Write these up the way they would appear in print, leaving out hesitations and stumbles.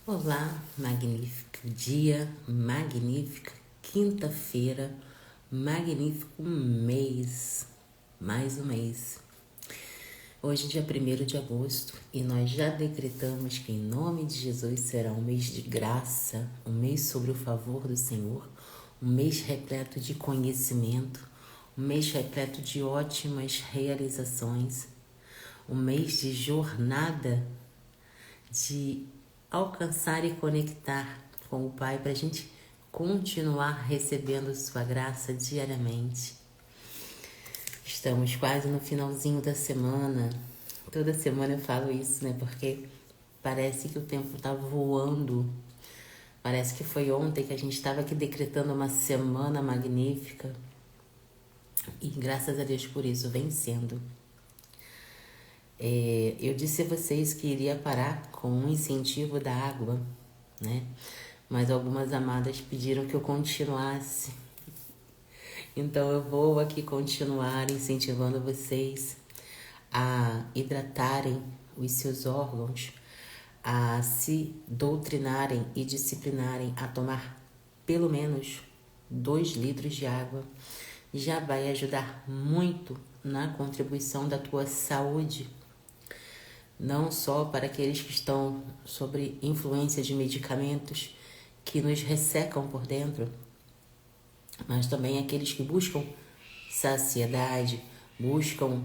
Olá, magnífico dia, magnífica quinta-feira, magnífico mês, mais um mês. Hoje, dia 1º de agosto, e nós já decretamos que em nome de Jesus será um mês de graça, um mês sobre o favor do Senhor, um mês repleto de conhecimento, um mês repleto de ótimas realizações, um mês de jornada, de alcançar e conectar com o Pai para a gente continuar recebendo Sua graça diariamente. Estamos quase no finalzinho da semana. Toda semana eu falo isso, né? Porque parece que o tempo tá voando. Parece que foi ontem que a gente estava aqui decretando uma semana magnífica. E graças a Deus por isso, vem sendo. Eu disse a vocês que iria parar com um incentivo da água, né? Mas algumas amadas pediram que eu continuasse. Então eu vou aqui continuar incentivando vocês a hidratarem os seus órgãos, a se doutrinarem e disciplinarem a tomar pelo menos 2 litros de água. Já vai ajudar muito na contribuição da tua saúde, não só para aqueles que estão sob influência de medicamentos que nos ressecam por dentro, mas também aqueles que buscam saciedade, buscam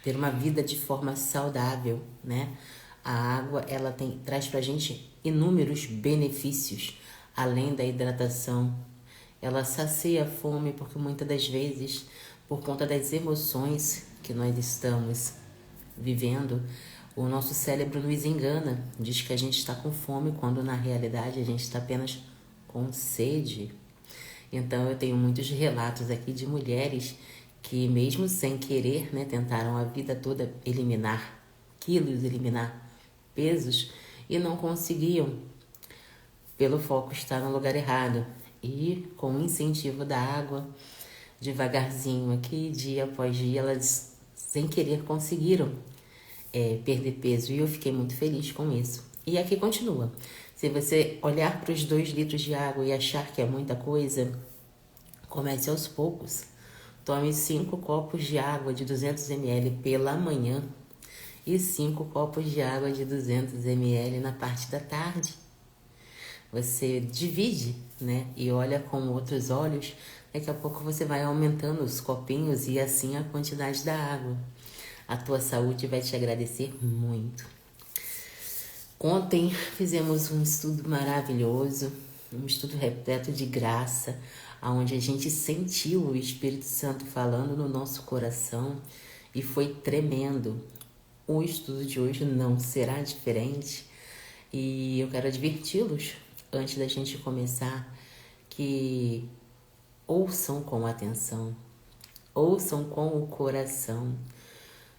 ter uma vida de forma saudável, né? A água, ela traz pra gente inúmeros benefícios, além da hidratação. Ela sacia a fome, porque muitas das vezes, por conta das emoções que nós estamos vivendo, o nosso cérebro nos engana, diz que a gente está com fome, quando na realidade a gente está apenas com sede. Então eu tenho muitos relatos aqui de mulheres que mesmo sem querer, né, tentaram a vida toda eliminar quilos, eliminar pesos e não conseguiam, pelo foco estar no lugar errado. E com o incentivo da água, devagarzinho aqui, dia após dia, elas sem querer conseguiram perder peso e eu fiquei muito feliz com isso. E aqui continua. Se você olhar para os 2 litros de água e achar que é muita coisa, comece aos poucos. Tome 5 copos de água de 200 ml pela manhã e 5 copos de água de 200 ml na parte da tarde. Você divide, né? E olha com outros olhos. Daqui a pouco você vai aumentando os copinhos e assim a quantidade da água. A tua saúde vai te agradecer muito. Ontem fizemos um estudo maravilhoso, um estudo repleto de graça, onde a gente sentiu o Espírito Santo falando no nosso coração e foi tremendo. O estudo de hoje não será diferente e eu quero adverti-los, antes da gente começar, que ouçam com atenção, ouçam com o coração,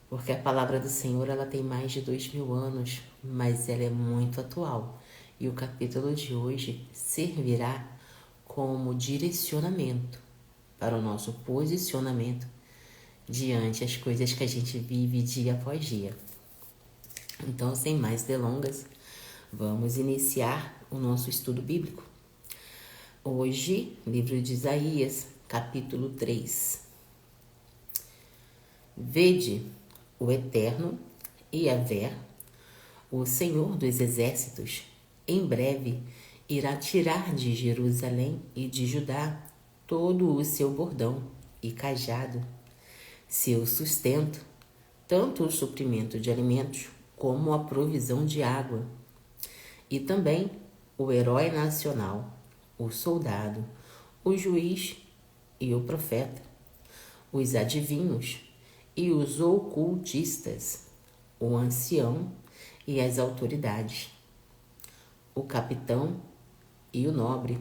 porque a palavra do Senhor ela tem mais de 2000 anos, mas ela é muito atual. E o capítulo de hoje servirá como direcionamento para o nosso posicionamento diante das coisas que a gente vive dia após dia. Então, sem mais delongas, vamos iniciar o nosso estudo bíblico. Hoje, livro de Isaías, capítulo 3. Vede o Eterno, Yahvé, o Senhor dos Exércitos, em breve irá tirar de Jerusalém e de Judá todo o seu bordão e cajado, seu sustento, tanto o suprimento de alimentos como a provisão de água, e também o herói nacional, o soldado, o juiz e o profeta, os adivinhos e os ocultistas, o ancião e as autoridades, o capitão e o nobre,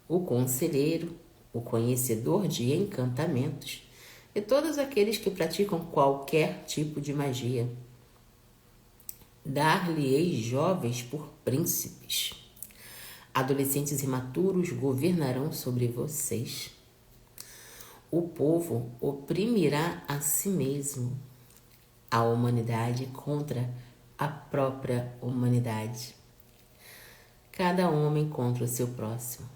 o conselheiro, o conhecedor de encantamentos e todos aqueles que praticam qualquer tipo de magia. Dar-lhe-ei jovens por príncipes. Adolescentes imaturos governarão sobre vocês. O povo oprimirá a si mesmo, a humanidade contra a própria humanidade. cada homem contra o seu próximo.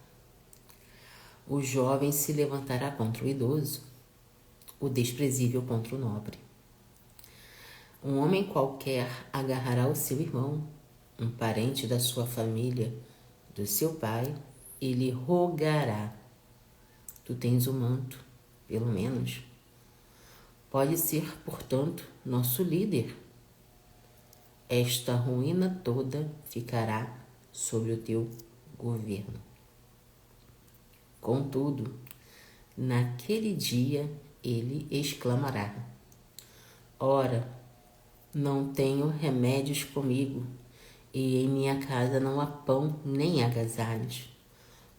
O jovem se levantará contra o idoso, o desprezível contra o nobre. Um homem qualquer agarrará o seu irmão, um parente da sua família, do seu pai, e lhe rogará: tu tens o manto, pelo menos. Pode ser, portanto, nosso líder. Esta ruína toda ficará sobre o teu governo. Contudo, naquele dia ele exclamará: ora, não tenho remédios comigo, e em minha casa não há pão nem agasalhos.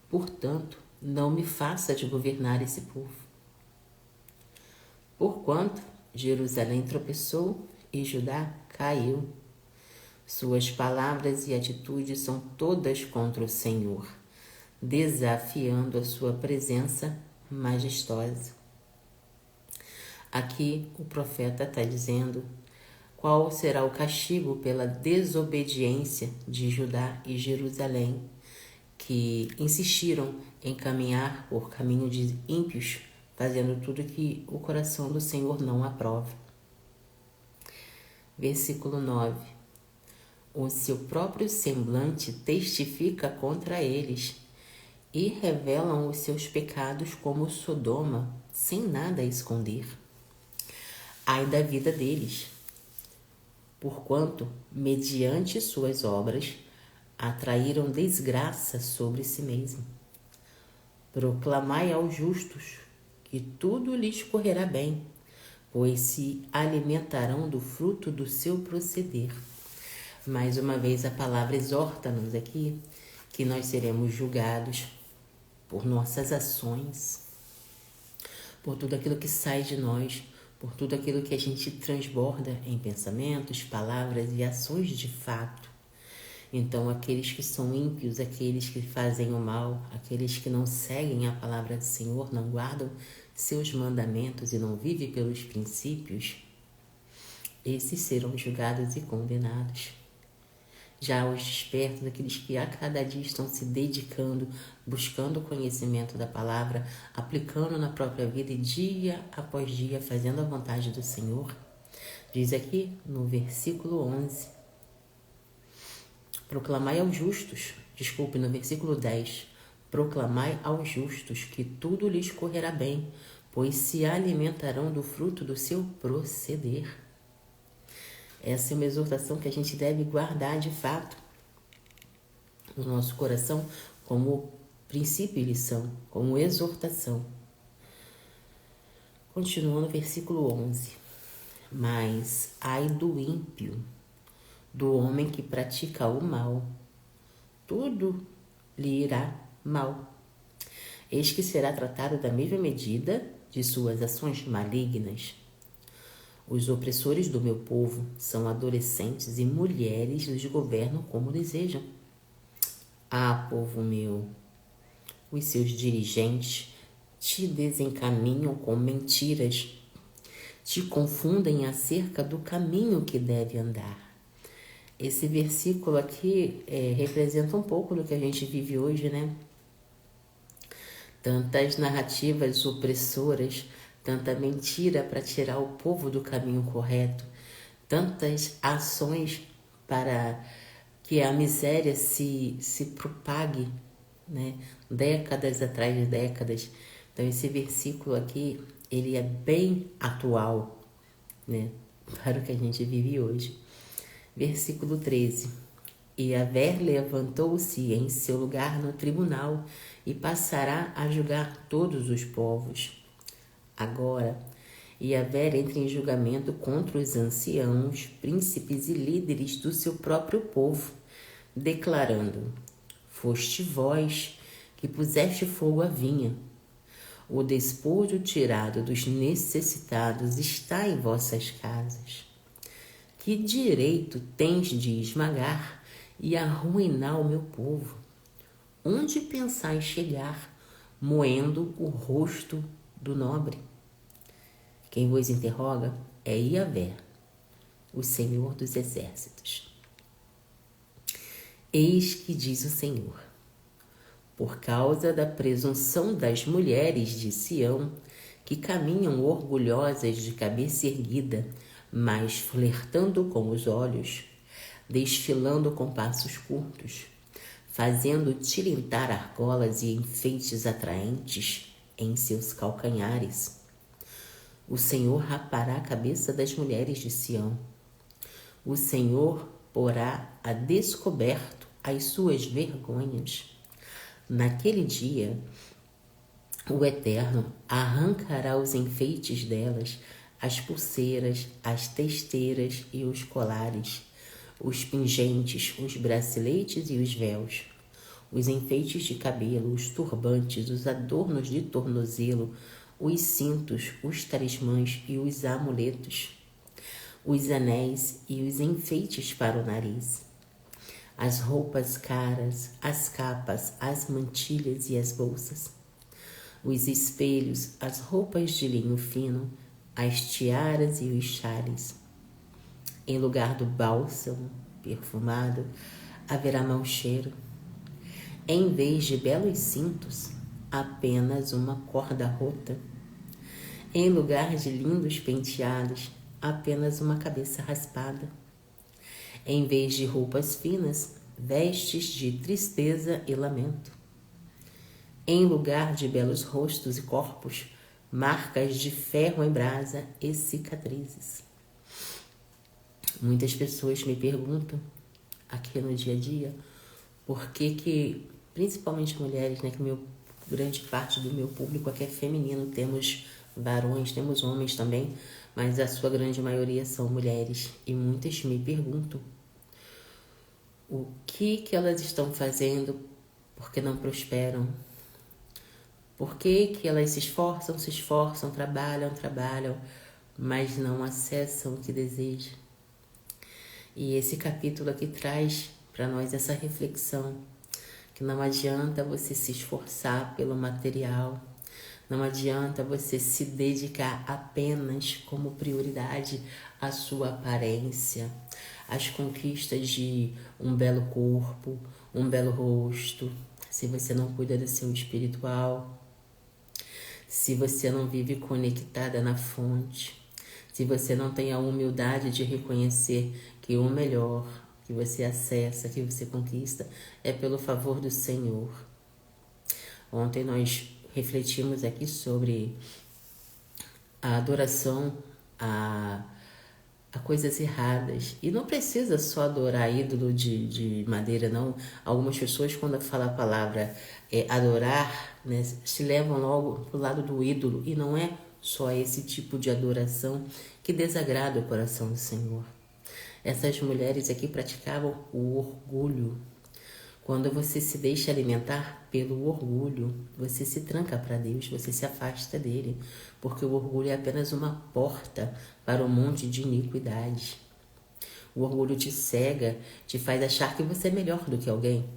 Portanto, não me faça de governar esse povo. Porquanto Jerusalém tropeçou e Judá caiu. Suas palavras e atitudes são todas contra o Senhor, desafiando a sua presença majestosa. Aqui o profeta está dizendo qual será o castigo pela desobediência de Judá e Jerusalém, que insistiram em caminhar por caminho de ímpios, fazendo tudo que o coração do Senhor não aprova. Versículo 9. O seu próprio semblante testifica contra eles e revelam os seus pecados como Sodoma, sem nada a esconder. Ai da vida deles, porquanto, mediante suas obras, atraíram desgraça sobre si mesmo. Proclamai aos justos que tudo lhes correrá bem, pois se alimentarão do fruto do seu proceder. Mais uma vez a palavra exorta-nos aqui que nós seremos julgados por nossas ações, por tudo aquilo que sai de nós, por tudo aquilo que a gente transborda em pensamentos, palavras e ações de fato. Então, aqueles que são ímpios, aqueles que fazem o mal, aqueles que não seguem a palavra do Senhor, não guardam seus mandamentos e não vivem pelos princípios, esses serão julgados e condenados. Já os despertos, aqueles que a cada dia estão se dedicando, buscando o conhecimento da palavra, aplicando na própria vida e dia após dia fazendo a vontade do Senhor, diz aqui no versículo 11, proclamai aos justos, no versículo 10, proclamai aos justos que tudo lhes correrá bem, pois se alimentarão do fruto do seu proceder. Essa é uma exortação que a gente deve guardar de fato no nosso coração como princípio e lição, como exortação. Continuando o versículo 11. Mas ai do ímpio, do homem que pratica o mal, tudo lhe irá mal. Eis que será tratado da mesma medida de suas ações malignas. Os opressores do meu povo são adolescentes e mulheres os governam como desejam. Ah, povo meu, os seus dirigentes te desencaminham com mentiras, te confundem acerca do caminho que deve andar. Esse versículo aqui representa um pouco do que a gente vive hoje, né? Tantas narrativas opressoras, tanta mentira para tirar o povo do caminho correto, tantas ações para que a miséria se propague, né? Décadas atrás de décadas. Então esse versículo aqui, ele é bem atual, né? Para o que a gente vive hoje. Versículo 13. E Yahvé levantou-se em seu lugar no tribunal e passará a julgar todos os povos. Agora, Yahvé entra em julgamento contra os anciãos, príncipes e líderes do seu próprio povo, declarando: foste vós que puseste fogo à vinha. O despojo tirado dos necessitados está em vossas casas. Que direito tens de esmagar e arruinar o meu povo? Onde pensais chegar, moendo o rosto do nobre? Quem vos interroga é Yahvé, o Senhor dos Exércitos. Eis que diz o Senhor: por causa da presunção das mulheres de Sião, que caminham orgulhosas de cabeça erguida, mas flertando com os olhos, desfilando com passos curtos, fazendo tilintar argolas e enfeites atraentes em seus calcanhares. O Senhor rapará a cabeça das mulheres de Sião. O Senhor porá a descoberto as suas vergonhas. Naquele dia, o Eterno arrancará os enfeites delas, as pulseiras, as testeiras e os colares, os pingentes, os braceletes e os véus, os enfeites de cabelo, os turbantes, os adornos de tornozelo, os cintos, os talismãs e os amuletos, os anéis e os enfeites para o nariz, as roupas caras, as capas, as mantilhas e as bolsas, os espelhos, as roupas de linho fino, as tiaras e os chales. Em lugar do bálsamo perfumado, haverá mau cheiro. Em vez de belos cintos, apenas uma corda rota. Em lugar de lindos penteados, apenas uma cabeça raspada. Em vez de roupas finas, vestes de tristeza e lamento. Em lugar de belos rostos e corpos, marcas de ferro em brasa e cicatrizes. Muitas pessoas me perguntam aqui no dia a dia por que principalmente mulheres, né, que grande parte do meu público aqui é feminino, temos varões, temos homens também, mas a sua grande maioria são mulheres. E muitas me perguntam o que elas estão fazendo porque não prosperam. Por que elas se esforçam, trabalham, mas não acessam o que desejam. E esse capítulo aqui traz para nós essa reflexão, que não adianta você se esforçar pelo material, não adianta você se dedicar apenas como prioridade à sua aparência, às conquistas de um belo corpo, um belo rosto, se você não cuida do seu espiritual, se você não vive conectada na fonte, se você não tem a humildade de reconhecer que o melhor que você acessa, que você conquista, é pelo favor do Senhor. Ontem nós refletimos aqui sobre a adoração a coisas erradas. E não precisa só adorar ídolo de madeira, não. Algumas pessoas, quando falam a palavra adorar, né, se levam logo pro lado do ídolo. E não é só esse tipo de adoração que desagrada o coração do Senhor. Essas mulheres aqui praticavam o orgulho. Quando você se deixa alimentar pelo orgulho, você se tranca para Deus, você se afasta dele, porque o orgulho é apenas uma porta para um monte de iniquidades. O orgulho te cega, te faz achar que você é melhor do que alguém,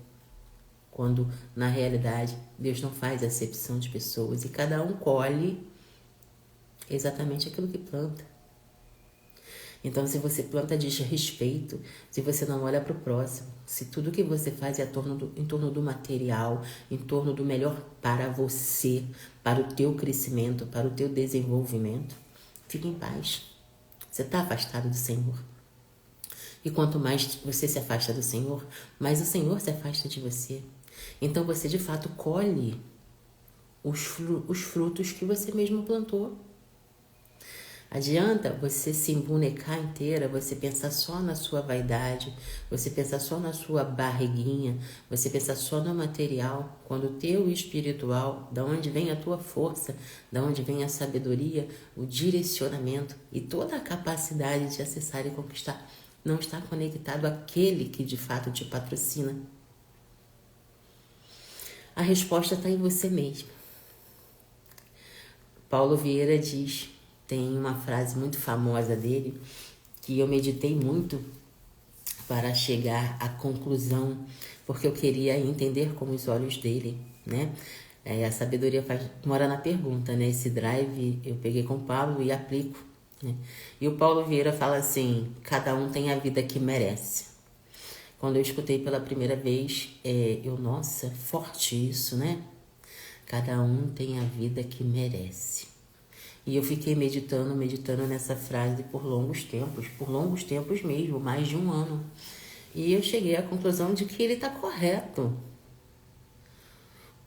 quando na realidade Deus não faz acepção de pessoas e cada um colhe exatamente aquilo que planta. Então, se você planta desrespeito, se você não olha para o próximo, se tudo que você faz é em torno do material, em torno do melhor para você, para o teu crescimento, para o teu desenvolvimento, fique em paz. Você está afastado do Senhor. E quanto mais você se afasta do Senhor, mais o Senhor se afasta de você. Então, você de fato colhe os frutos que você mesmo plantou. Adianta você se embonecar inteira, você pensar só na sua vaidade, você pensar só na sua barriguinha, você pensar só no material, quando o teu espiritual, da onde vem a tua força, da onde vem a sabedoria, o direcionamento e toda a capacidade de acessar e conquistar, não está conectado àquele que de fato te patrocina. A resposta está em você mesmo. Paulo Vieira diz... Tem uma frase muito famosa dele que eu meditei muito para chegar à conclusão, porque eu queria entender com os olhos dele, né? A sabedoria mora na pergunta, né? Esse drive eu peguei com o Paulo e aplico, né? E o Paulo Vieira fala assim: cada um tem a vida que merece. Quando eu escutei pela primeira vez, nossa, forte isso, né? Cada um tem a vida que merece. E eu fiquei meditando nessa frase por longos tempos mesmo, mais de um ano. E eu cheguei à conclusão de que ele está correto.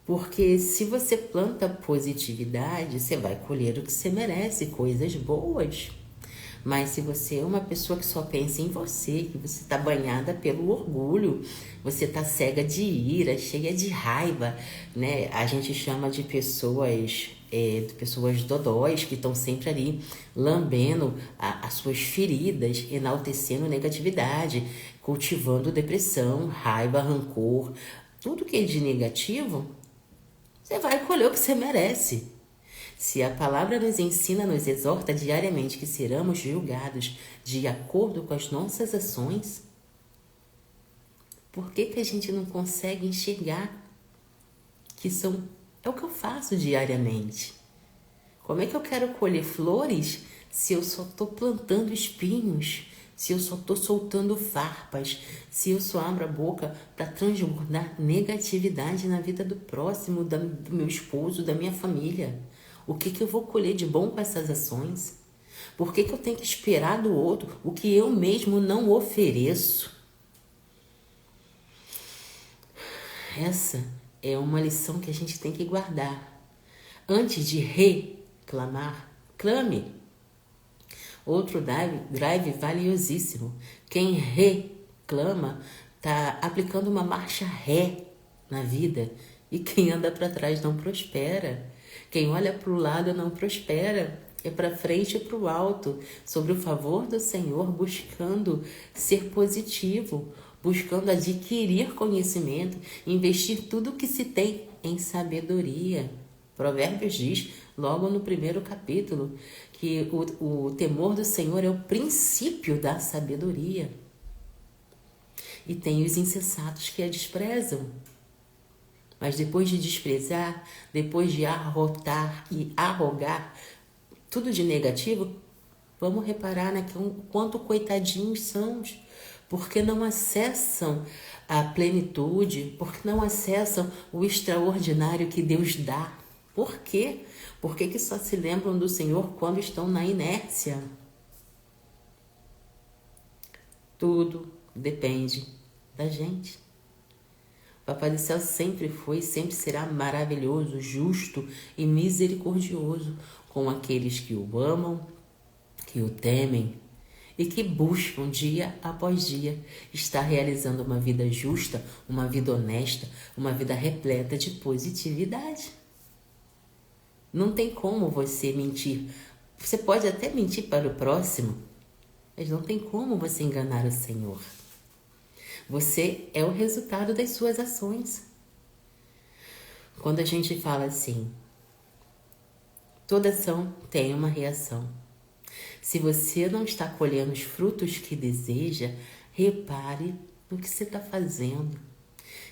Porque se você planta positividade, você vai colher o que você merece, coisas boas. Mas se você é uma pessoa que só pensa em você, que você está banhada pelo orgulho, você está cega de ira, cheia de raiva, né? A gente chama de pessoas dodóis que estão sempre ali lambendo as suas feridas, enaltecendo negatividade, cultivando depressão, raiva, rancor, tudo que é de negativo, você vai colher o que você merece. Se a palavra nos ensina, nos exorta diariamente que seremos julgados de acordo com as nossas ações, por que a gente não consegue enxergar que é o que eu faço diariamente? Como é que eu quero colher flores se eu só estou plantando espinhos, se eu só estou soltando farpas, se eu só abro a boca para transbordar negatividade na vida do próximo, do meu esposo, da minha família? O que eu vou colher de bom com essas ações? Por que eu tenho que esperar do outro o que eu mesmo não ofereço? Essa é uma lição que a gente tem que guardar. Antes de reclamar, clame. Outro drive valiosíssimo. Quem reclama está aplicando uma marcha ré na vida. E quem anda para trás não prospera. Quem olha para o lado não prospera. É para frente e para o alto, sobre o favor do Senhor, buscando ser positivo, buscando adquirir conhecimento, investir tudo o que se tem em sabedoria. Provérbios diz, logo no primeiro capítulo, que o temor do Senhor é o princípio da sabedoria. E tem os insensatos que a desprezam. Mas depois de desprezar, depois de arrotar e arrogar tudo de negativo, vamos reparar, né, quanto coitadinhos são, porque não acessam a plenitude, porque não acessam o extraordinário que Deus dá. Por quê? Por que só se lembram do Senhor quando estão na inércia? Tudo depende da gente. O Papai do Céu sempre foi e sempre será maravilhoso, justo e misericordioso com aqueles que o amam, que o temem e que buscam dia após dia estar realizando uma vida justa, uma vida honesta, uma vida repleta de positividade. Não tem como você mentir. Você pode até mentir para o próximo, mas não tem como você enganar o Senhor. Você é o resultado das suas ações. Quando a gente fala assim, toda ação tem uma reação. Se você não está colhendo os frutos que deseja, repare no que você está fazendo.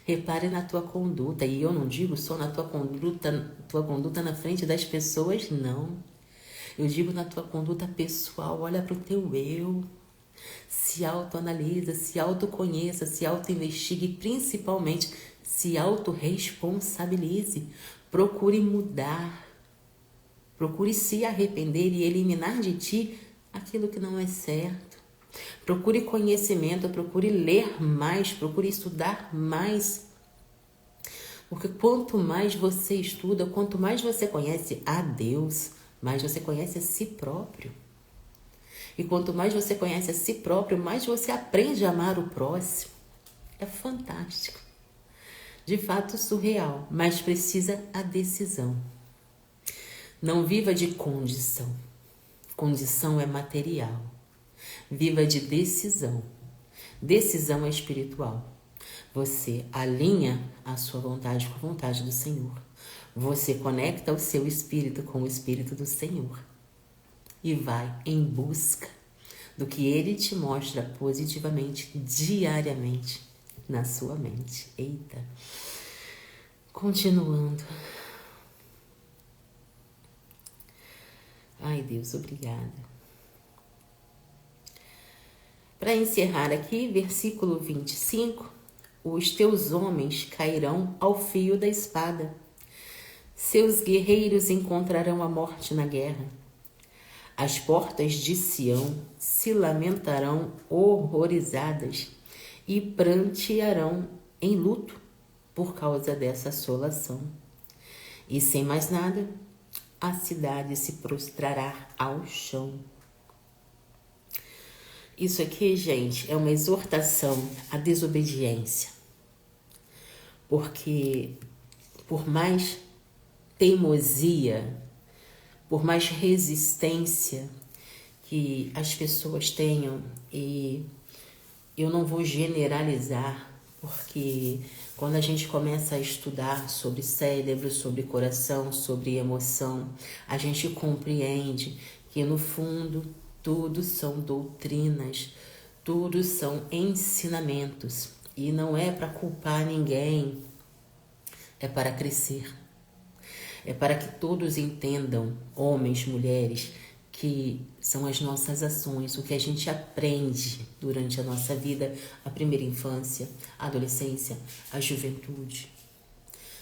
Repare na tua conduta. E eu não digo só na tua conduta na frente das pessoas, não. Eu digo na tua conduta pessoal. Olha para o teu eu. Se autoanalisa, se autoconheça, se autoinvestigue e principalmente se autorresponsabilize. Procure mudar. Procure se arrepender e eliminar de ti aquilo que não é certo. Procure conhecimento, procure ler mais, procure estudar mais. Porque quanto mais você estuda, quanto mais você conhece a Deus, mais você conhece a si próprio. E quanto mais você conhece a si próprio, mais você aprende a amar o próximo. É fantástico. De fato, surreal, mas precisa a decisão. Não viva de condição. Condição é material. Viva de decisão. Decisão é espiritual. Você alinha a sua vontade com a vontade do Senhor. Você conecta o seu espírito com o espírito do Senhor. E vai em busca do que Ele te mostra positivamente, diariamente, na sua mente. Eita! Continuando. Ai, Deus, obrigada. Para encerrar aqui, versículo 25, os teus homens cairão ao fio da espada. Seus guerreiros encontrarão a morte na guerra. As portas de Sião se lamentarão horrorizadas e prantearão em luto por causa dessa assolação. E sem mais nada, a cidade se prostrará ao chão. Isso aqui, gente, é uma exortação à desobediência. Porque por mais teimosia, por mais resistência que as pessoas tenham, e eu não vou generalizar, porque quando a gente começa a estudar sobre cérebro, sobre coração, sobre emoção, a gente compreende que no fundo tudo são doutrinas, tudo são ensinamentos, e não é para culpar ninguém, é para crescer. É para que todos entendam, homens, mulheres, que são as nossas ações, o que a gente aprende durante a nossa vida, a primeira infância, a adolescência, a juventude.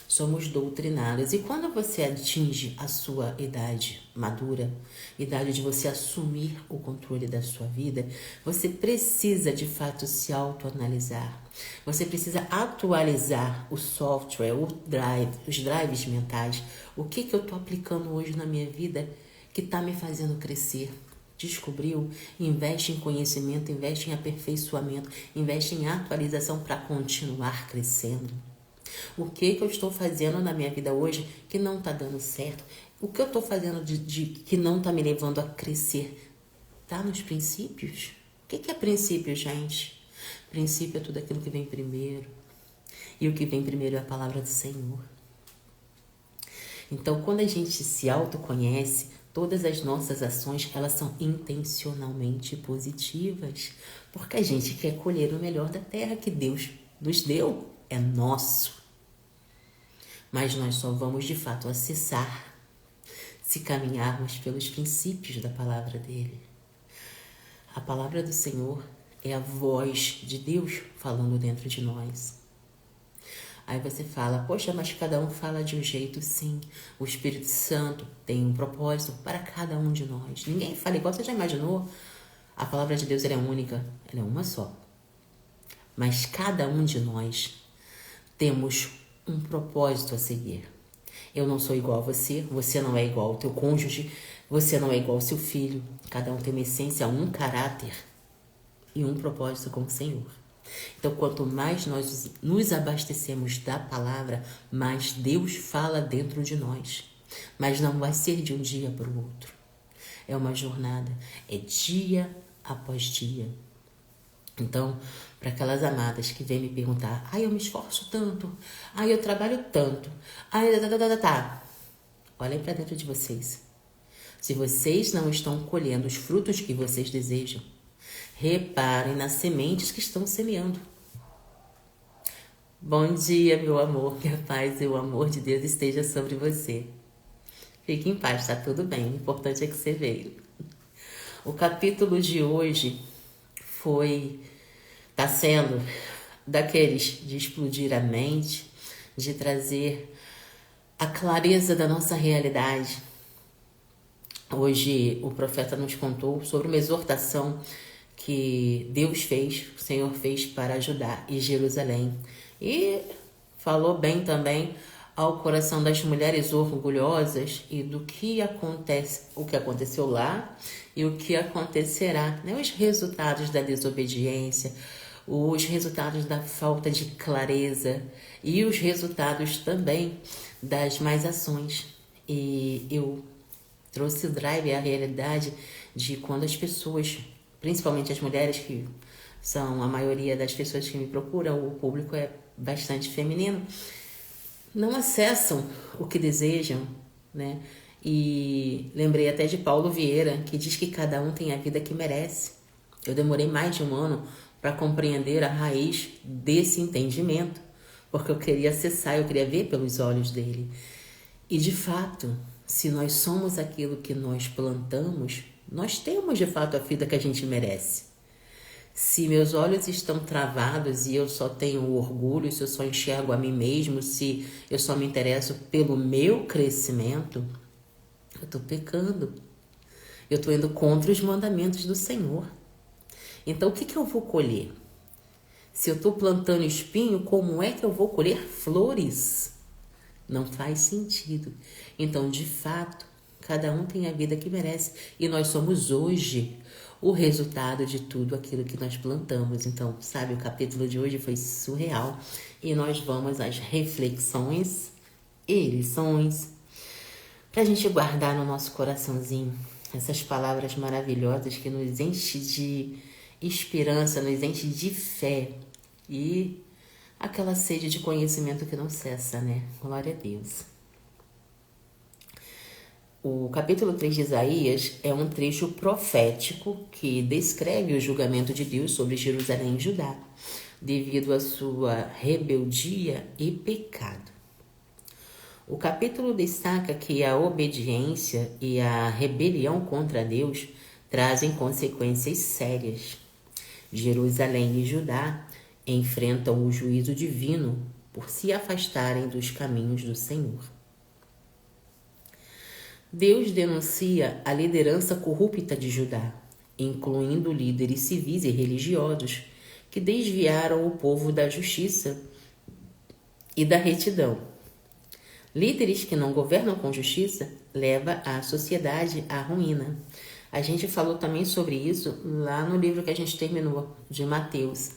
Somos doutrinados. E quando você atinge a sua idade madura, idade de você assumir o controle da sua vida, você precisa de fato se autoanalisar. Você precisa atualizar o software, os drives mentais. O que eu estou aplicando hoje na minha vida que está me fazendo crescer? Descobriu? Investe em conhecimento, investe em aperfeiçoamento, investe em atualização para continuar crescendo. O que eu estou fazendo na minha vida hoje que não está dando certo? O que eu estou fazendo que não está me levando a crescer? Está nos princípios? O que é princípio, gente? Princípio é tudo aquilo que vem primeiro. E o que vem primeiro é a palavra do Senhor. Então, quando a gente se autoconhece, todas as nossas ações, elas são intencionalmente positivas. Porque a gente quer colher o melhor da terra que Deus nos deu. É nosso. Mas nós só vamos de fato acessar se caminharmos pelos princípios da palavra dele. A palavra do Senhor é a voz de Deus falando dentro de nós. Aí você fala, poxa, mas cada um fala de um jeito, sim. O Espírito Santo tem um propósito para cada um de nós. Ninguém fala igual, você já imaginou? A palavra de Deus ela é única, ela é uma só. Mas cada um de nós temos um propósito a seguir. Eu não sou igual a você, você não é igual ao teu cônjuge, você não é igual ao seu filho. Cada um tem uma essência, um caráter e um propósito com o Senhor. Então, quanto mais nós nos abastecemos da palavra, mais Deus fala dentro de nós. Mas não vai ser de um dia para o outro. É uma jornada, é dia após dia. Então, para aquelas amadas que vêm me perguntar, eu me esforço tanto, eu trabalho tanto, olhem para dentro de vocês. Se vocês não estão colhendo os frutos que vocês desejam, reparem nas sementes que estão semeando. Bom dia, meu amor, que a paz e o amor de Deus esteja sobre você. Fique em paz, tá tudo bem, o importante é que você veio. O capítulo de hoje está sendo daqueles de explodir a mente, de trazer a clareza da nossa realidade. Hoje o profeta nos contou sobre uma exortação que Deus fez, o Senhor fez para Judá e Jerusalém. E falou bem também ao coração das mulheres orgulhosas e do que acontece, o que aconteceu lá e o que acontecerá, né? Os resultados da desobediência, os resultados da falta de clareza e os resultados também das más ações. E eu trouxe o drive, a realidade de quando as pessoas, principalmente as mulheres, que são a maioria das pessoas que me procuram, o público é bastante feminino, não acessam o que desejam, né? E lembrei até de Paulo Vieira, que diz que cada um tem a vida que merece. Eu demorei mais de um ano para compreender a raiz desse entendimento, porque eu queria acessar, eu queria ver pelos olhos dele. E de fato, se nós somos aquilo que nós plantamos, nós temos de fato a vida que a gente merece. Se meus olhos estão travados e eu só tenho orgulho, se eu só enxergo a mim mesmo, se eu só me interesso pelo meu crescimento, eu estou pecando. Eu estou indo contra os mandamentos do Senhor. Então, o que eu vou colher? Se eu estou plantando espinho, como é que eu vou colher flores? Não faz sentido. Então, de fato, cada um tem a vida que merece. E nós somos hoje o resultado de tudo aquilo que nós plantamos. Então, sabe, o capítulo de hoje foi surreal. E nós vamos às reflexões e lições para a gente guardar no nosso coraçãozinho essas palavras maravilhosas que nos enchem de esperança, nos enchem de fé e aquela sede de conhecimento que não cessa, né? Glória a Deus. O capítulo 3 de Isaías é um trecho profético que descreve o julgamento de Deus sobre Jerusalém e Judá, devido à sua rebeldia e pecado. O capítulo destaca que a obediência e a rebelião contra Deus trazem consequências sérias. Jerusalém e Judá enfrentam o juízo divino por se afastarem dos caminhos do Senhor. Deus denuncia a liderança corrupta de Judá, incluindo líderes civis e religiosos que desviaram o povo da justiça e da retidão. Líderes que não governam com justiça levam a sociedade à ruína. A gente falou também sobre isso lá no livro que a gente terminou, de Mateus,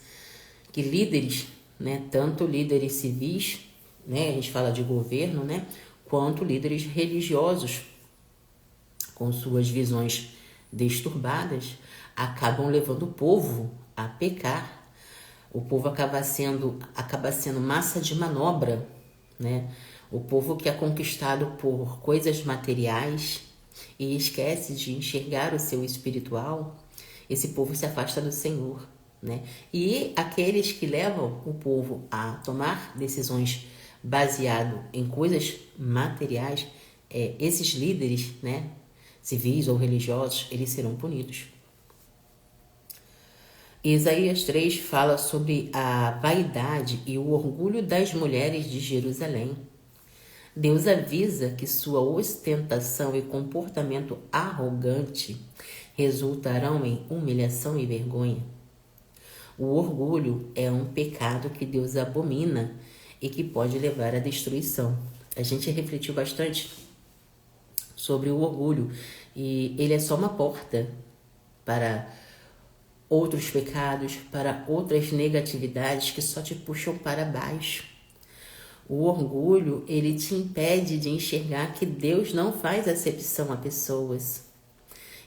que líderes, né, tanto líderes civis, né, a gente fala de governo, né, quanto líderes religiosos, com suas visões disturbadas, acabam levando o povo a pecar. O povo acaba sendo massa de manobra, né? O povo que é conquistado por coisas materiais e esquece de enxergar o seu espiritual, esse povo se afasta do Senhor, né? E aqueles que levam o povo a tomar decisões baseado em coisas materiais, esses líderes, né, civis ou religiosos, eles serão punidos. Isaías 3 fala sobre a vaidade e o orgulho das mulheres de Jerusalém. Deus avisa que sua ostentação e comportamento arrogante resultarão em humilhação e vergonha. O orgulho é um pecado que Deus abomina e que pode levar à destruição. A gente refletiu bastante sobre o orgulho e ele é só uma porta para outros pecados, para outras negatividades que só te puxam para baixo. O orgulho, ele te impede de enxergar que Deus não faz acepção a pessoas.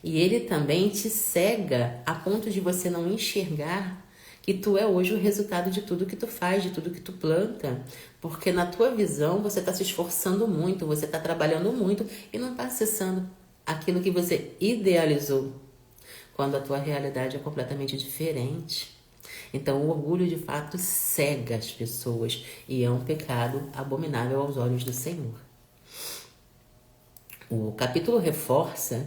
E ele também te cega a ponto de você não enxergar que tu é hoje o resultado de tudo que tu faz, de tudo que tu planta. Porque na tua visão você está se esforçando muito, você está trabalhando muito e não está acessando aquilo que você idealizou, quando a tua realidade é completamente diferente. Então, o orgulho, de fato, cega as pessoas e é um pecado abominável aos olhos do Senhor. O capítulo reforça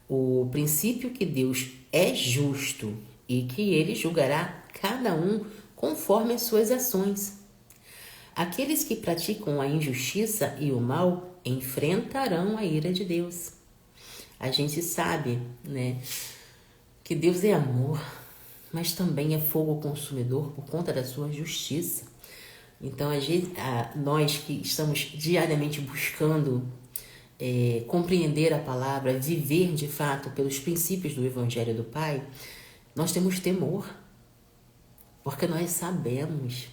o princípio que Deus é justo e que Ele julgará cada um conforme as suas ações. Aqueles que praticam a injustiça e o mal enfrentarão a ira de Deus. A gente sabe, né, que Deus é amor, mas também é fogo consumidor por conta da sua justiça. Então, nós que estamos diariamente buscando compreender a palavra, viver de fato pelos princípios do Evangelho do Pai, nós temos temor, porque nós sabemos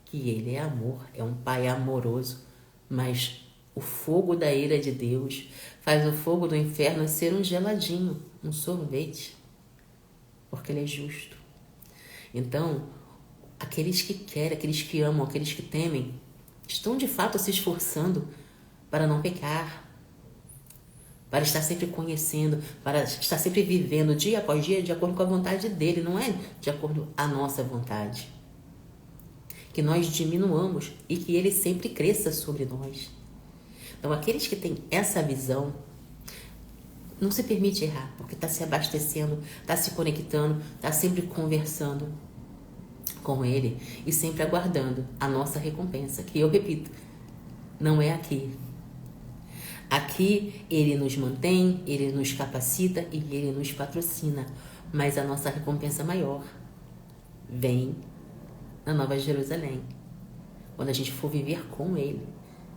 que Ele é amor, é um Pai amoroso, mas o fogo da ira de Deus faz o fogo do inferno ser um geladinho, um sorvete, porque Ele é justo. Então, aqueles que querem, aqueles que amam, aqueles que temem, estão de fato se esforçando para não pecar, para estar sempre conhecendo, para estar sempre vivendo dia após dia de acordo com a vontade dele, não é de acordo com a nossa vontade. Que nós diminuamos e que ele sempre cresça sobre nós. Então, aqueles que têm essa visão, Não se permite errar, porque está se abastecendo, está se conectando, está sempre conversando com Ele e sempre aguardando a nossa recompensa, que eu repito, não é aqui. Aqui Ele nos mantém, Ele nos capacita e Ele nos patrocina, mas a nossa recompensa maior vem na Nova Jerusalém, quando a gente for viver com Ele.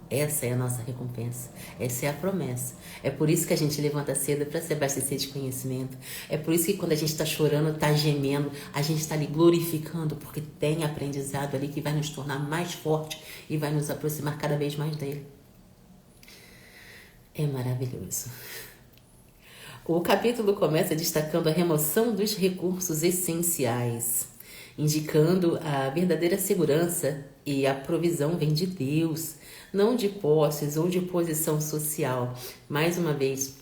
Essa é a nossa recompensa, essa é a promessa. É por isso que a gente levanta cedo, para se abastecer de conhecimento. É por isso que quando a gente está chorando, está gemendo, a gente está ali glorificando, porque tem aprendizado ali que vai nos tornar mais forte e vai nos aproximar cada vez mais dele. É maravilhoso. O capítulo começa destacando a remoção dos recursos essenciais, indicando a verdadeira segurança e a provisão vem de Deus, não de posses ou de posição social. Mais uma vez,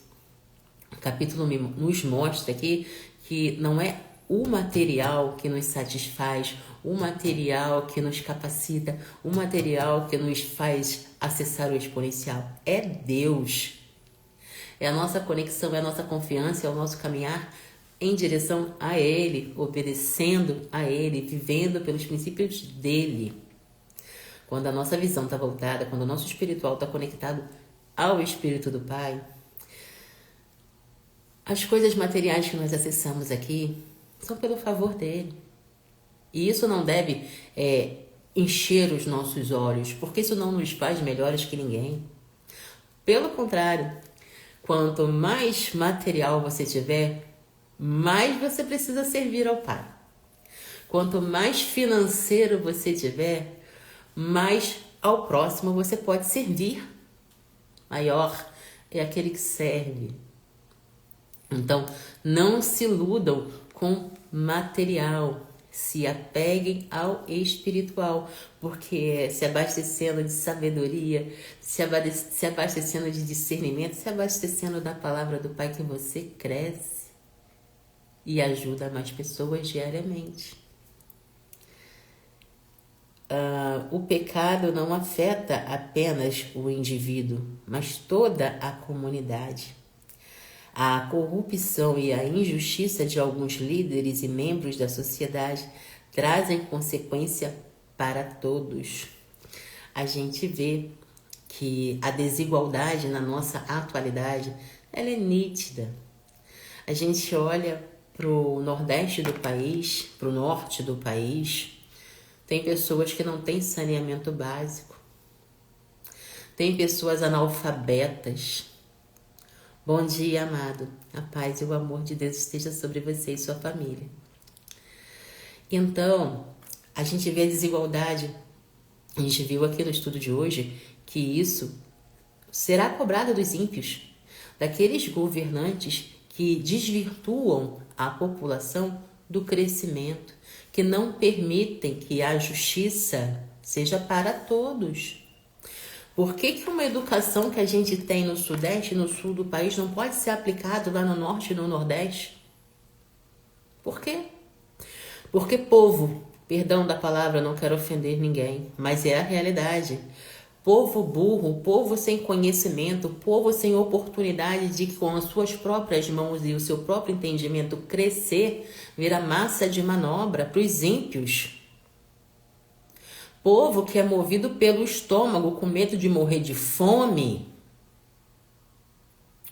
o capítulo nos mostra aqui que não é o material que nos satisfaz, o material que nos capacita, o material que nos faz acessar o exponencial. É Deus. É a nossa conexão, é a nossa confiança, é o nosso caminhar em direção a Ele, obedecendo a Ele, vivendo pelos princípios dEle. Quando a nossa visão está voltada, quando o nosso espiritual está conectado ao Espírito do Pai, as coisas materiais que nós acessamos aqui são pelo favor dEle. E isso não deve encher os nossos olhos, porque isso não nos faz melhores que ninguém. Pelo contrário, quanto mais material você tiver, mais você precisa servir ao Pai. Quanto mais financeiro você tiver, mais ao próximo você pode servir. Maior é aquele que serve. Então, não se iludam com material. Se apeguem ao espiritual, porque se abastecendo de sabedoria, se abastecendo de discernimento, se abastecendo da palavra do Pai, que você cresce e ajuda mais pessoas diariamente. O pecado não afeta apenas o indivíduo, mas toda a comunidade. A corrupção e a injustiça de alguns líderes e membros da sociedade trazem consequência para todos. A gente vê que a desigualdade na nossa atualidade, ela é nítida. A gente olha para o nordeste do país, para o norte do país, tem pessoas que não têm saneamento básico. Tem pessoas analfabetas. Bom dia, amado. A paz e o amor de Deus esteja sobre você e sua família. Então, a gente vê a desigualdade. A gente viu aqui no estudo de hoje que isso será cobrado dos ímpios, daqueles governantes que desvirtuam a população do crescimento, que não permitem que a justiça seja para todos. Por que uma educação que a gente tem no Sudeste e no Sul do país não pode ser aplicada lá no Norte e no Nordeste? Por quê? Porque povo, perdão da palavra, não quero ofender ninguém, mas é a realidade. Povo burro, povo sem conhecimento, povo sem oportunidade de, com as suas próprias mãos e o seu próprio entendimento, crescer, vira massa de manobra para os ímpios. Povo que é movido pelo estômago, com medo de morrer de fome.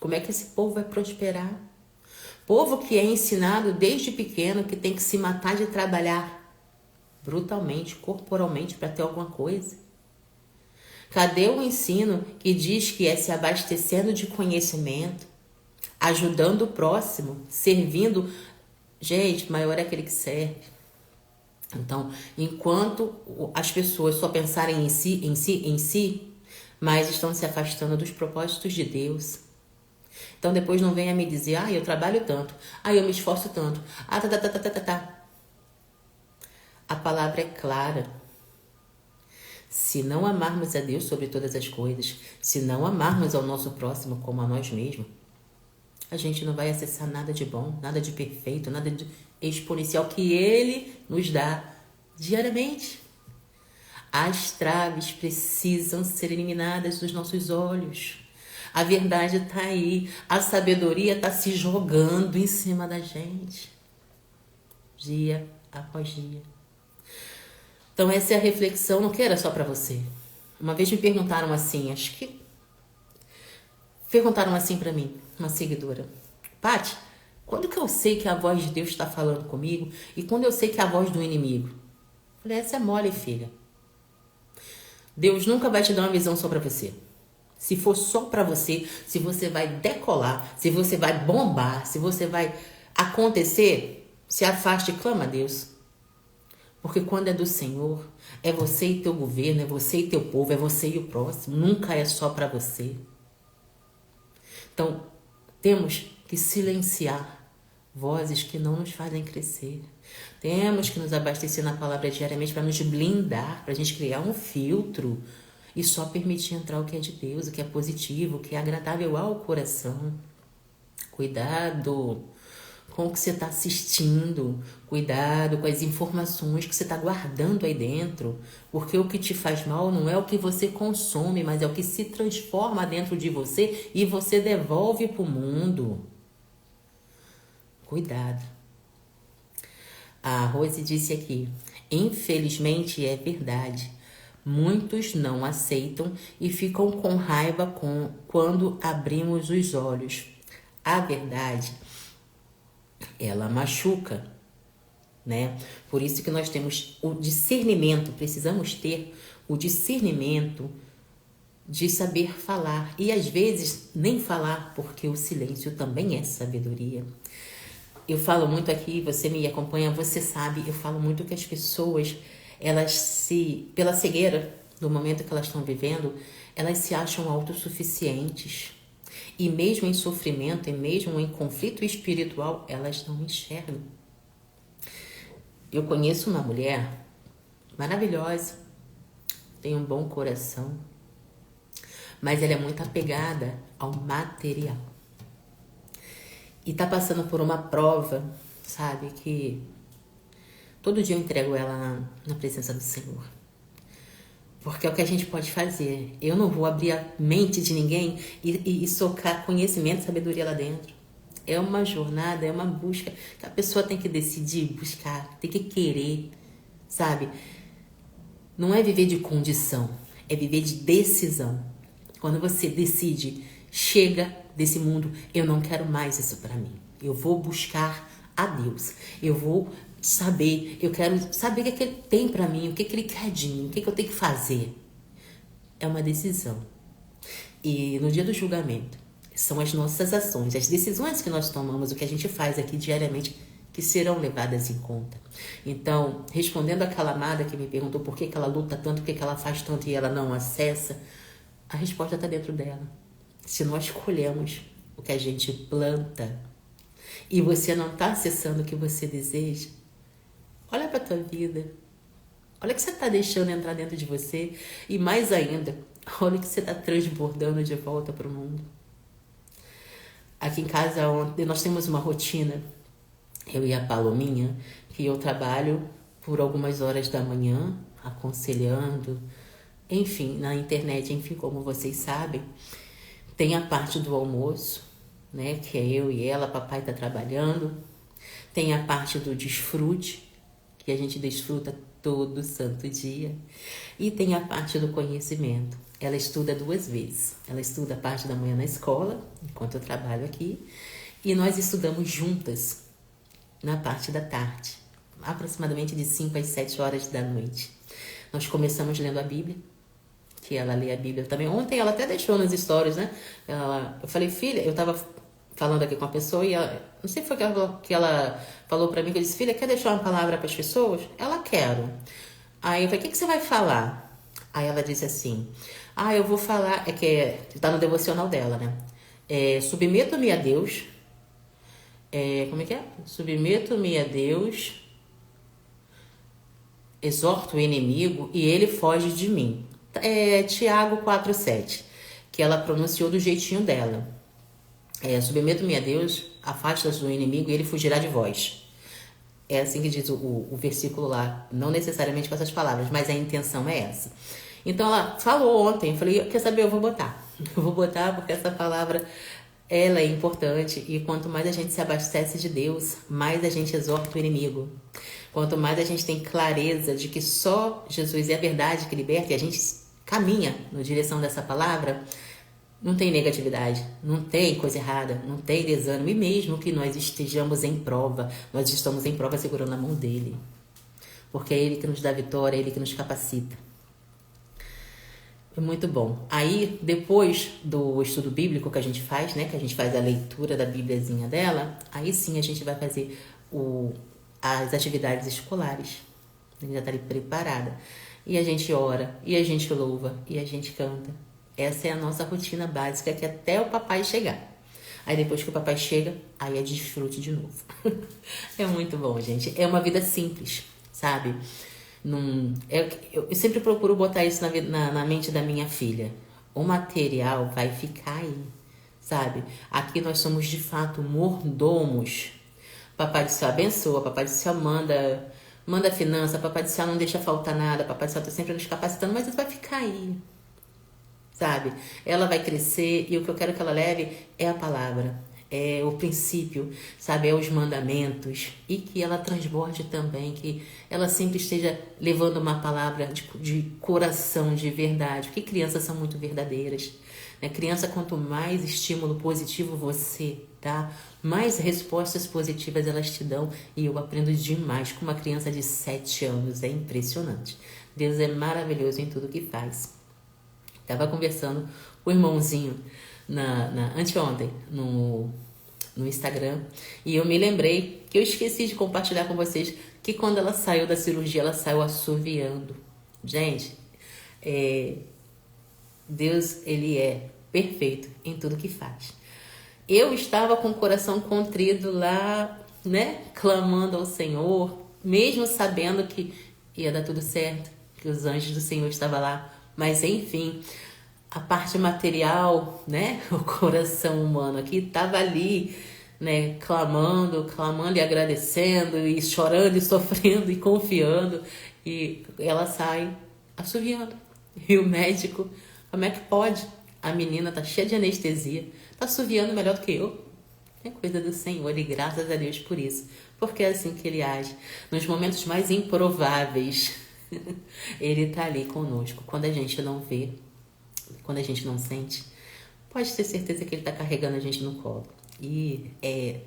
Como é que esse povo vai prosperar? Povo que é ensinado desde pequeno que tem que se matar de trabalhar brutalmente, corporalmente, para ter alguma coisa. Cadê o ensino que diz que é se abastecendo de conhecimento, ajudando o próximo, servindo? Gente, maior é aquele que serve. Então, enquanto as pessoas só pensarem em si, mas estão se afastando dos propósitos de Deus. Então, depois não venha me dizer, eu trabalho tanto, eu me esforço tanto, A palavra é clara. Se não amarmos a Deus sobre todas as coisas, se não amarmos ao nosso próximo como a nós mesmos, a gente não vai acessar nada de bom, nada de perfeito, nada de exponencial que Ele nos dá diariamente. As traves precisam ser eliminadas dos nossos olhos. A verdade está aí. A sabedoria está se jogando em cima da gente. Dia após dia. Então essa é a reflexão, não queira só para você. Uma vez me perguntaram assim, acho que... Perguntaram assim para mim, uma seguidora. Paty, quando que eu sei que a voz de Deus está falando comigo e quando eu sei que é a voz do inimigo? Eu falei, essa é mole, filha. Deus nunca vai te dar uma visão só para você. Se for só para você, se você vai decolar, se você vai bombar, se você vai acontecer, se afaste e clama a Deus. Porque quando é do Senhor, é você e teu governo, é você e teu povo, é você e o próximo. Nunca é só para você. Então, temos que silenciar vozes que não nos fazem crescer. Temos que nos abastecer na palavra diariamente para nos blindar, para a gente criar um filtro e só permitir entrar o que é de Deus, o que é positivo, o que é agradável ao coração. Cuidado com o que você está assistindo, cuidado com as informações que você está guardando aí dentro, porque o que te faz mal não é o que você consome, mas é o que se transforma dentro de você e você devolve para o mundo. Cuidado. A Rose disse aqui, infelizmente é verdade, muitos não aceitam e ficam com raiva quando abrimos os olhos. A verdade, ela machuca, né? Por isso que nós temos o discernimento, precisamos ter o discernimento de saber falar. E às vezes nem falar, porque o silêncio também é sabedoria. Eu falo muito aqui, você me acompanha, você sabe, eu falo muito que as pessoas, pela cegueira do momento que elas estão vivendo, elas se acham autossuficientes. E mesmo em sofrimento, e mesmo em conflito espiritual, elas não enxergam. Eu conheço uma mulher maravilhosa, tem um bom coração, mas ela é muito apegada ao material. E tá passando por uma prova, sabe, que todo dia eu entrego ela na presença do Senhor. Porque é o que a gente pode fazer. Eu não vou abrir a mente de ninguém e socar conhecimento e sabedoria lá dentro. É uma jornada, é uma busca que a pessoa tem que decidir, buscar, tem que querer, sabe? Não é viver de condição, é viver de decisão. Quando você decide, chega desse mundo, eu não quero mais isso para mim. Eu vou buscar a Deus. Eu vou saber, eu quero saber o que Ele tem para mim, o que Ele quer de mim, o que eu tenho que fazer. É uma decisão. E no dia do julgamento, são as nossas ações, as decisões que nós tomamos, o que a gente faz aqui diariamente, que serão levadas em conta. Então, respondendo àquela amada que me perguntou por que ela luta tanto, por que ela faz tanto e ela não acessa, a resposta está dentro dela. Se nós colhemos o que a gente planta e você não está acessando o que você deseja, olha para a tua vida. Olha o que você está deixando entrar dentro de você. E mais ainda, olha o que você está transbordando de volta para o mundo. Aqui em casa, ontem, nós temos uma rotina, eu e a Palominha, que eu trabalho por algumas horas da manhã, aconselhando, enfim, na internet, enfim, como vocês sabem. Tem a parte do almoço, né, que é eu e ela, papai está trabalhando. Tem a parte do desfrute, que a gente desfruta todo santo dia. E tem a parte do conhecimento. Ela estuda 2 vezes. Ela estuda a parte da manhã na escola, enquanto eu trabalho aqui. E nós estudamos juntas na parte da tarde, aproximadamente de 5 às 7 horas da noite. Nós começamos lendo a Bíblia, que ela lê a Bíblia também. Ontem ela até deixou nas stories, né? Eu falei, filha, eu tava falando aqui com a pessoa e ela, não sei se foi que ela falou pra mim, que eu disse, filha, quer deixar uma palavra para as pessoas? Ela, quero. Aí eu falei, o que você vai falar? Aí ela disse assim, eu vou falar, tá no devocional dela, né? Submeto-me a Deus. Como é que é? Submeto-me a Deus, exorto o inimigo e ele foge de mim. Tiago 4,7, que ela pronunciou do jeitinho dela. Submeto-me a Deus, afasta-se do inimigo e ele fugirá de vós. É assim que diz o versículo lá, não necessariamente com essas palavras, mas a intenção é essa. Então ela falou ontem, eu falei, quer saber, eu vou botar. Eu vou botar porque essa palavra, ela é importante. E quanto mais a gente se abastece de Deus, mais a gente exorta o inimigo. Quanto mais a gente tem clareza de que só Jesus é a verdade que liberta, e a gente caminha na direção dessa palavra, não tem negatividade, não tem coisa errada, não tem desânimo. E mesmo que nós estejamos em prova, nós estamos em prova segurando a mão dele. Porque é ele que nos dá vitória, é ele que nos capacita. É muito bom. Aí, depois do estudo bíblico que a gente faz, né? Que a gente faz a leitura da Bíbliazinha dela, aí sim a gente vai fazer as atividades escolares. A gente já está ali preparada. E a gente ora, e a gente louva, e a gente canta. Essa é a nossa rotina básica, que até o papai chegar. Aí depois que o papai chega, aí é desfrute de novo. É muito bom, gente. É uma vida simples, sabe? Eu sempre procuro botar isso na mente da minha filha. O material vai ficar aí, sabe? Aqui nós somos de fato mordomos. Papai do céu abençoa, papai do céu manda finança, papai do céu não deixa faltar nada, papai do céu tá sempre nos capacitando, mas isso vai ficar aí, sabe? Ela vai crescer e o que eu quero que ela leve é a palavra, é o princípio, sabe? É os mandamentos e que ela transborde também, que ela sempre esteja levando uma palavra de coração, de verdade, porque crianças são muito verdadeiras, né? Criança, quanto mais estímulo positivo você dá, mais respostas positivas elas te dão, e eu aprendo demais com uma criança de 7 anos, é impressionante. Deus é maravilhoso em tudo que faz. Estava conversando com o irmãozinho anteontem no Instagram, e eu me lembrei que eu esqueci de compartilhar com vocês que quando ela saiu da cirurgia, ela saiu assoviando. Gente, Deus, ele é perfeito em tudo que faz. Eu estava com o coração contrido lá, né, clamando ao Senhor, mesmo sabendo que ia dar tudo certo, que os anjos do Senhor estavam lá. Mas enfim, a parte material, né, o coração humano aqui estava ali, né, clamando e agradecendo, e chorando e sofrendo e confiando. E ela sai assoviando. E o médico, como é que pode? A menina tá cheia de anestesia, tá assoviando melhor do que eu. É coisa do Senhor, e graças a Deus por isso. Porque é assim que ele age. Nos momentos mais improváveis, ele tá ali conosco. Quando a gente não vê, quando a gente não sente, pode ter certeza que ele tá carregando a gente no colo. E é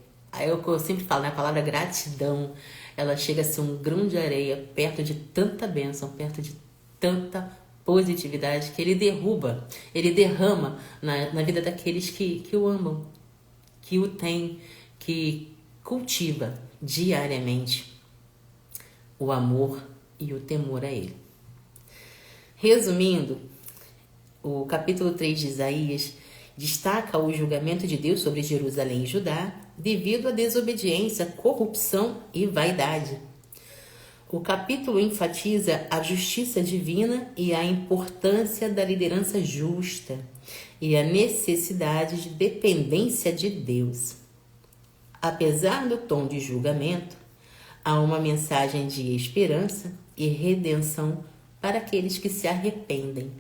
o que eu sempre falo, né? A palavra gratidão, ela chega a ser um grão de areia perto de tanta bênção, perto de tanta positividade, que ele derrama na vida daqueles que o amam, que o tem, que cultiva diariamente o amor e o temor a ele. Resumindo, o capítulo 3 de Isaías destaca o julgamento de Deus sobre Jerusalém e Judá devido à desobediência, corrupção e vaidade. O capítulo enfatiza a justiça divina e a importância da liderança justa e a necessidade de dependência de Deus. Apesar do tom de julgamento, há uma mensagem de esperança e redenção para aqueles que se arrependem.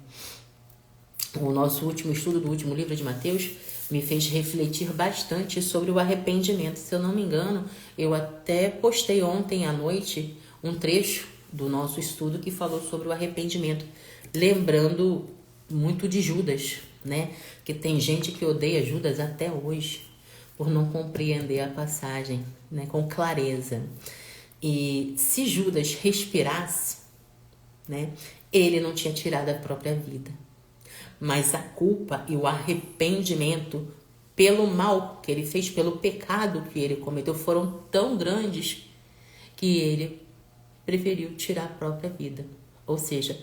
O nosso último estudo do último livro de Mateus me fez refletir bastante sobre o arrependimento. Se eu não me engano, eu até postei ontem à noite um trecho do nosso estudo que falou sobre o arrependimento, lembrando muito de Judas, né? Que tem gente que odeia Judas até hoje por não compreender a passagem, né, com clareza. E se Judas respirasse, né, ele não tinha tirado a própria vida. Mas a culpa e o arrependimento pelo mal que ele fez, pelo pecado que ele cometeu, foram tão grandes que ele preferiu tirar a própria vida. Ou seja,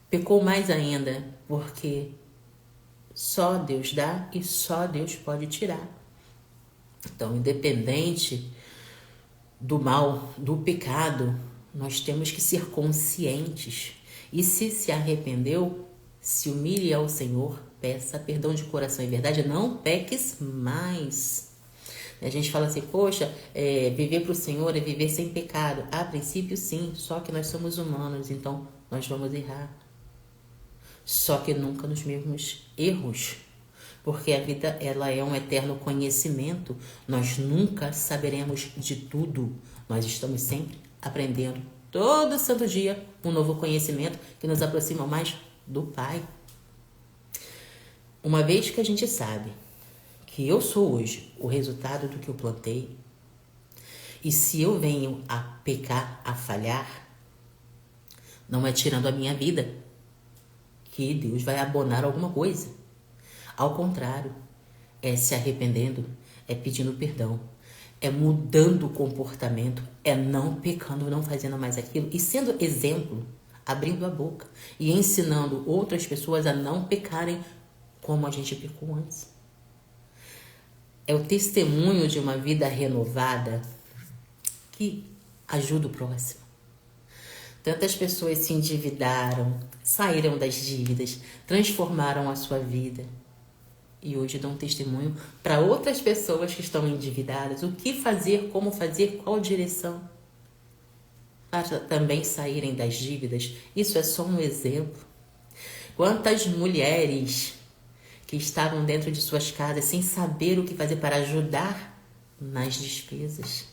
pecou mais ainda, porque só Deus dá e só Deus pode tirar. Então, independente do mal, do pecado, nós temos que ser conscientes. E se arrependeu, se humilhe ao Senhor, peça perdão de coração e verdade, não peques mais. A gente fala assim, poxa, viver para o Senhor é viver sem pecado. A princípio sim, só que nós somos humanos, então nós vamos errar. só que nunca nos mesmos erros. Porque a vida, ela é um eterno conhecimento. Nós nunca saberemos de tudo. Nós estamos sempre aprendendo, todo santo dia, um novo conhecimento que nos aproxima mais do Pai. Uma vez que a gente sabe que eu sou hoje o resultado do que eu plantei, e se eu venho a pecar, a falhar, não é tirando a minha vida que Deus vai abonar alguma coisa. Ao contrário, é se arrependendo, é pedindo perdão, é mudando o comportamento, é não pecando, não fazendo mais aquilo e sendo exemplo, abrindo a boca e ensinando outras pessoas a não pecarem como a gente pecou antes. É o testemunho de uma vida renovada que ajuda o próximo. Tantas pessoas se endividaram, saíram das dívidas, transformaram a sua vida e hoje dão testemunho para outras pessoas que estão endividadas. O que fazer, como fazer, qual direção para também saírem das dívidas. Isso é só um exemplo. Quantas mulheres que estavam dentro de suas casas sem saber o que fazer para ajudar nas despesas.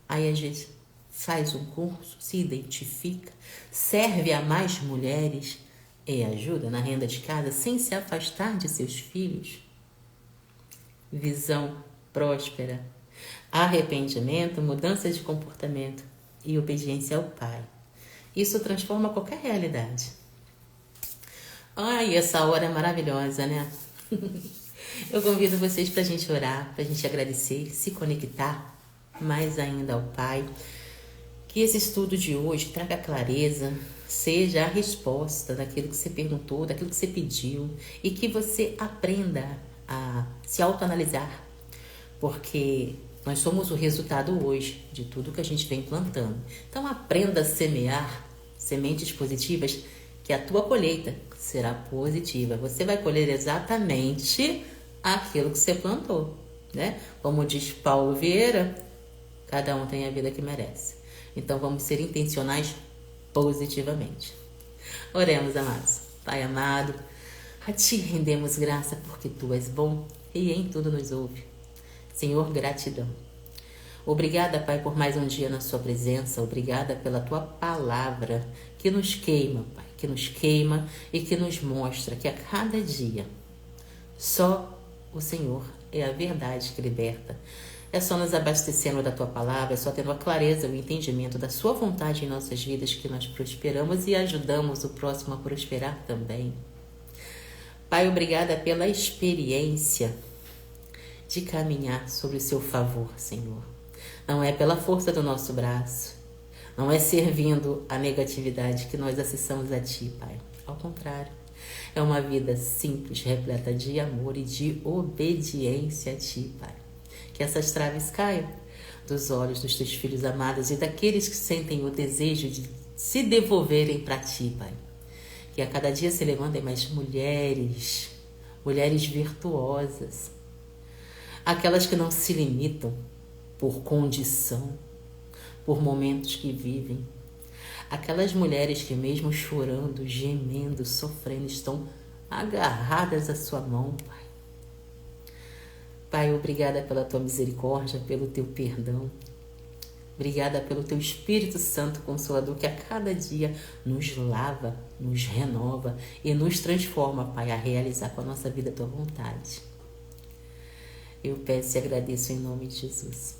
Aí a gente faz um curso, se identifica, serve a mais mulheres e ajuda na renda de casa sem se afastar de seus filhos. Visão próspera, arrependimento, mudança de comportamento e obediência ao Pai. Isso transforma qualquer realidade. Ai, essa hora é maravilhosa, né? Eu convido vocês para a gente orar, para a gente agradecer, se conectar mais ainda ao Pai. Que esse estudo de hoje traga clareza, seja a resposta daquilo que você perguntou, daquilo que você pediu e que você aprenda a se autoanalisar, porque nós somos o resultado hoje de tudo que a gente vem plantando. Então aprenda a semear sementes positivas, que a tua colheita será positiva. Você vai colher exatamente aquilo que você plantou, né? Como diz Paulo Vieira, cada um tem a vida que merece. Então vamos ser intencionais positivamente. Oremos, amados. Pai amado, a Ti rendemos graça porque Tu és bom e em tudo nos ouve. Senhor, gratidão. Obrigada, Pai, por mais um dia na Sua presença. Obrigada pela Tua palavra que nos queima, Pai, que nos queima e que nos mostra que a cada dia só o Senhor é a verdade que liberta. É só nos abastecendo da Tua palavra, é só tendo a clareza, o entendimento da Sua vontade em nossas vidas que nós prosperamos e ajudamos o próximo a prosperar também. Pai, obrigada pela experiência de caminhar sobre o Seu favor, Senhor. Não é pela força do nosso braço, não é servindo a negatividade que nós acessamos a Ti, Pai. Ao contrário, é uma vida simples, repleta de amor e de obediência a Ti, Pai. Que essas traves caiam dos olhos dos Teus filhos amados e daqueles que sentem o desejo de se devolverem para Ti, Pai. Que a cada dia se levantem mais mulheres virtuosas, aquelas que não se limitam por condição, por momentos que vivem, aquelas mulheres que mesmo chorando, gemendo, sofrendo, estão agarradas à Sua mão, Pai. Pai, obrigada pela Tua misericórdia, pelo Teu perdão. Obrigada pelo Teu Espírito Santo Consolador que a cada dia nos lava, nos renova e nos transforma, Pai, a realizar com a nossa vida a Tua vontade. Eu peço e agradeço em nome de Jesus.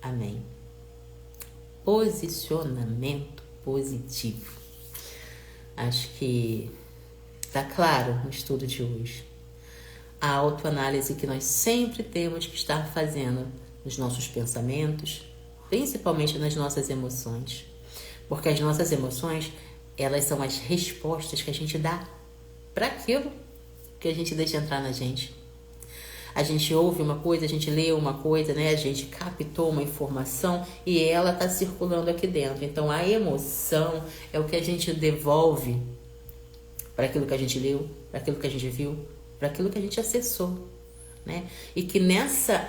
Amém. Posicionamento positivo. Acho que está claro no estudo de hoje. A autoanálise que nós sempre temos que estar fazendo nos nossos pensamentos, principalmente nas nossas emoções. Porque as nossas emoções, elas são as respostas que a gente dá para aquilo que a gente deixa entrar na gente. A gente ouve uma coisa, a gente lê uma coisa, né? A gente captou uma informação e ela está circulando aqui dentro. Então, a emoção é o que a gente devolve para aquilo que a gente leu, para aquilo que a gente viu, para aquilo que a gente acessou, né? E que nessa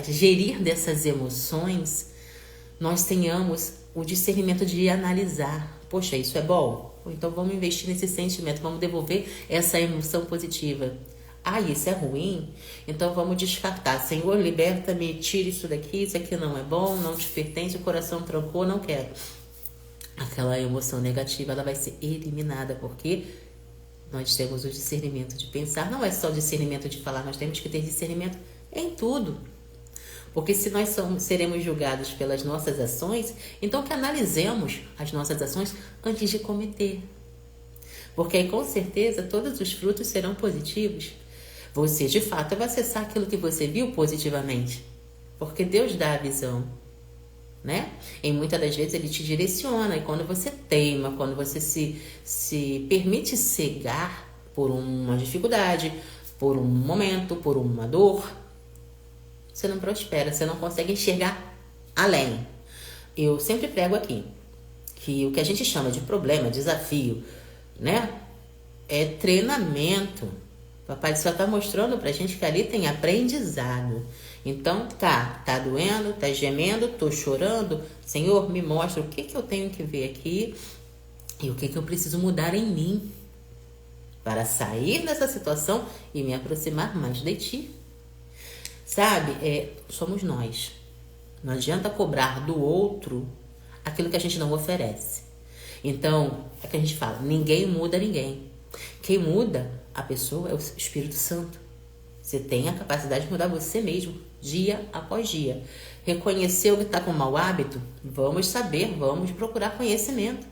gerir dessas emoções, nós tenhamos o discernimento de analisar. Poxa, isso é bom? Pô, então vamos investir nesse sentimento, vamos devolver essa emoção positiva. Ah, isso é ruim? Então vamos descartar. Senhor, liberta-me, tira isso daqui, isso aqui não é bom, não te pertence, o coração trancou, não quero. Aquela emoção negativa, ela vai ser eliminada, porque nós temos o discernimento de pensar. Não é só o discernimento de falar, nós temos que ter discernimento em tudo. Porque se nós seremos julgados pelas nossas ações, então que analisemos as nossas ações antes de cometer. Porque aí com certeza todos os frutos serão positivos. Você de fato vai acessar aquilo que você viu positivamente. Porque Deus dá a visão, né? E muitas das vezes Ele te direciona. E quando você teima, quando você se permite cegar por uma dificuldade, por um momento, por uma dor, você não prospera, você não consegue enxergar além. Eu sempre prego aqui que o que a gente chama de problema, desafio, né? É treinamento. Papai do Céu está mostrando pra gente que ali tem aprendizado. Então tá doendo, tá gemendo, tô chorando. Senhor, me mostra o que eu tenho que ver aqui e o que eu preciso mudar em mim para sair dessa situação e me aproximar mais de ti. Sabe, somos nós. Não adianta cobrar do outro aquilo que a gente não oferece. Então, é que a gente fala, ninguém muda ninguém. Quem muda a pessoa é o Espírito Santo. Você tem a capacidade de mudar você mesmo, dia após dia. Reconheceu que está com mau hábito? Vamos saber, vamos procurar conhecimento.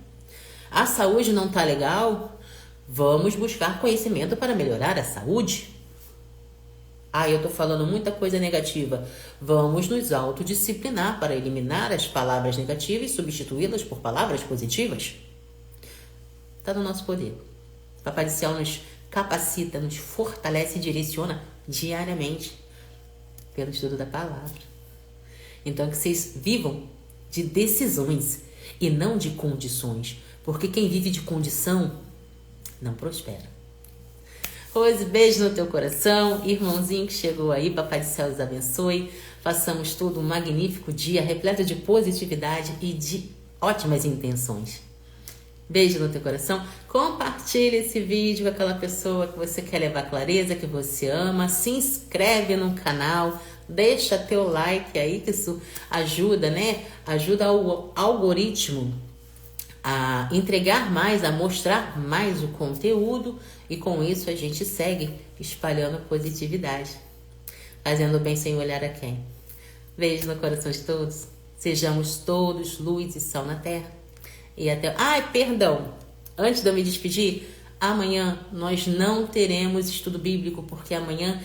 A saúde não está legal? Vamos buscar conhecimento para melhorar a saúde. Ah, eu estou falando muita coisa negativa. Vamos nos autodisciplinar para eliminar as palavras negativas e substituí-las por palavras positivas. Está no nosso poder. Papai do Céu nos capacita, nos fortalece e direciona diariamente pelo estudo da palavra. Então, que vocês vivam de decisões e não de condições. Porque quem vive de condição não prospera. Rose, beijo no teu coração. Irmãozinho que chegou aí, Papai do Céu os abençoe. Façamos tudo um magnífico dia, repleto de positividade e de ótimas intenções. Beijo no teu coração. Compartilhe esse vídeo com aquela pessoa que você quer levar clareza, que você ama. Se inscreve no canal. Deixa teu like aí, que isso ajuda, né? Ajuda o algoritmo a entregar mais, a mostrar mais o conteúdo. E com isso a gente segue espalhando positividade. Fazendo bem sem olhar a quem. Beijo no coração de todos. Sejamos todos luz e sal na terra. E até... Ai, perdão. Antes de eu me despedir, amanhã nós não teremos estudo bíblico, porque amanhã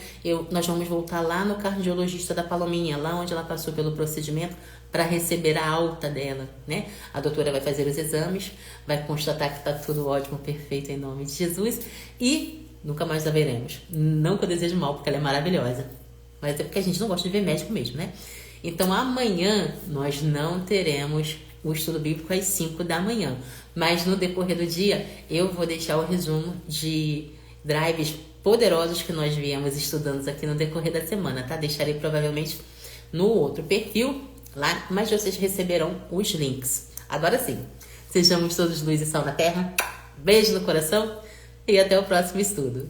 nós vamos voltar lá no cardiologista da Palominha, lá onde ela passou pelo procedimento, para receber a alta dela, né? A doutora vai fazer os exames, vai constatar que está tudo ótimo, perfeito, em nome de Jesus, e nunca mais a veremos. Não que eu desejo mal, porque ela é maravilhosa, mas é porque a gente não gosta de ver médico mesmo, né? Então amanhã nós não teremos o estudo bíblico às 5 da manhã, mas no decorrer do dia eu vou deixar o resumo de drives poderosos que nós viemos estudando aqui no decorrer da semana, tá? Deixarei provavelmente no outro perfil lá, mas vocês receberão os links. Agora sim, sejamos todos luz e sal na terra. Beijo no coração e até o próximo estudo.